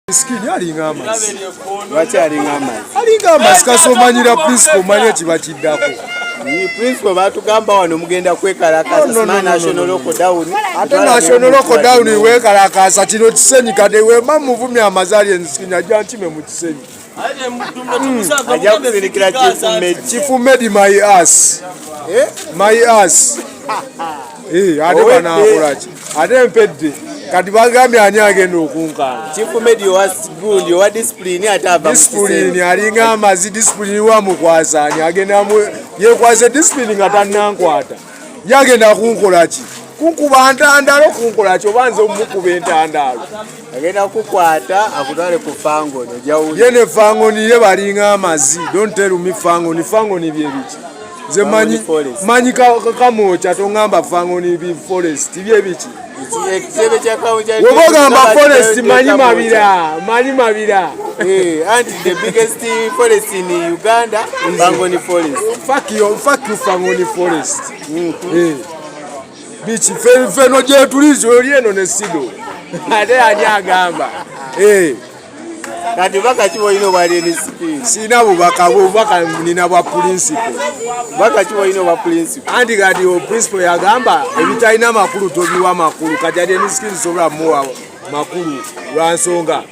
Alienskin alinga amazzi. Lwaki alinga amazzi? Alinga amazzi kasomanyira principal manye kibakiddako. Principal batugamba wano mugenda kwekalakasa national lockdown. Ate national lockdown wekalakasa kino kisenyi kade wema muvumye amazzi Alienskin ajja nkime mu kisenyi. Ajja kusirikira chiefmedie my ass. My ass. Ate banakolaki. Ate mpedde. Kati bagambye ani agenda okunkana. Chiefmedie was good, your discipline atava. Discipline alinga amazzi discipline wa mukwasanya agenda yekwase discipline ngatanankwata. Yagenda kunkolaki? Kunkuba ntandalo kunkolaki obanze omukuba entandalo. Agenda kukwata akutwale ku fango no jawuli. Yene fango ni ye balinga amazzi. Don't tell me fango ni bye biki. Ze manyi kamocha tongamba fango ni bi forest bye biki. Wogamba forest mani mabira. And the biggest forest in Uganda, Fangoni forest. Fuck you Fangoni forest. Bichi feno je tulizo olieno ne sido. Ate anyagamba. Kati baka chibo ino bali ni spin. Sina bubaka nina bwa principal. Baka chibo ino bwa principal. Andi kati o principal yagamba ebitaina makulu tobiwa makulu kati Alienskin sobra muwa makulu lwansonga.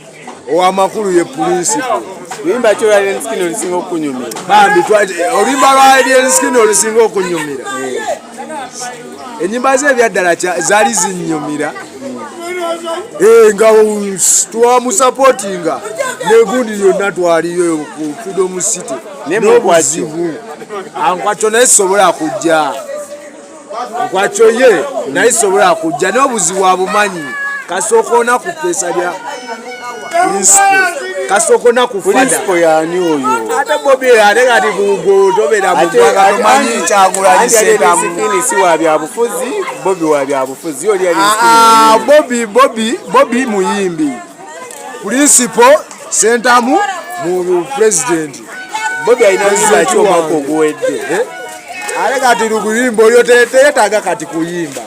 Owa makulu ye principal. Wimba kyo Alienskin olisinga okunyumira. Bambi olimba lwa Alienskin olisinga okunyumira. Enyimba ze byaddala zali zinyumira. Nga tuwa musupportinga negundi yonna twaliyo ku Freedom City n'obuzibu ankwacho naye sobola kujja nkwacho ye naye sobola kujja n'obuzibu abumanyi kasokona ku pesa lya kasokona ku principal yani oyo ate bobi ate kati kugo tobera mugwaga tomanyi kyagula liseta mu si wa bya bufuzi bobi wa bya bufuzi oli Alienskin bobi muyimbi principal sentamu mu president bobi alina nzira kyo mako gwedde ale kati luguyimbo oyo tetaga kati kuyimba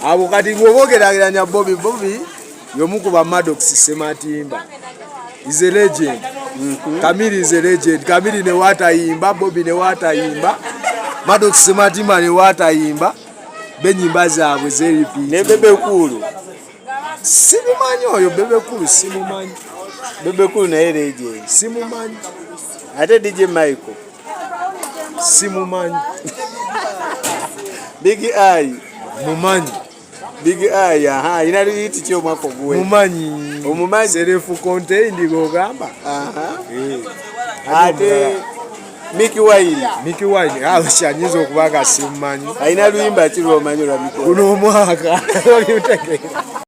abo kati ngobogeragiranya bobi yomukuba Maddox Sematimba is a legend. Kamili is a legend. Kamili ne watayimba, Bobi ne watayimba, Maddox Sematimba ne watayimba, benyimba zaabwe zeripi. Ne Bebekulu. Simumanyi oyo Bebekulu simumanyi. Bebekulu naye legend. Simumanyi. Ate DJ Michael. Simumanyi. Big Eye. Mumanyi. Big Eye, ina liti kyo mwako gwe. Mumanyi. Serefu konte indigo gamba. Ate Mickey Wine. Shanyizo okubaga simumanyi. Aina luyimba kiro omanyi lwa Mickey. Kuno mwaka.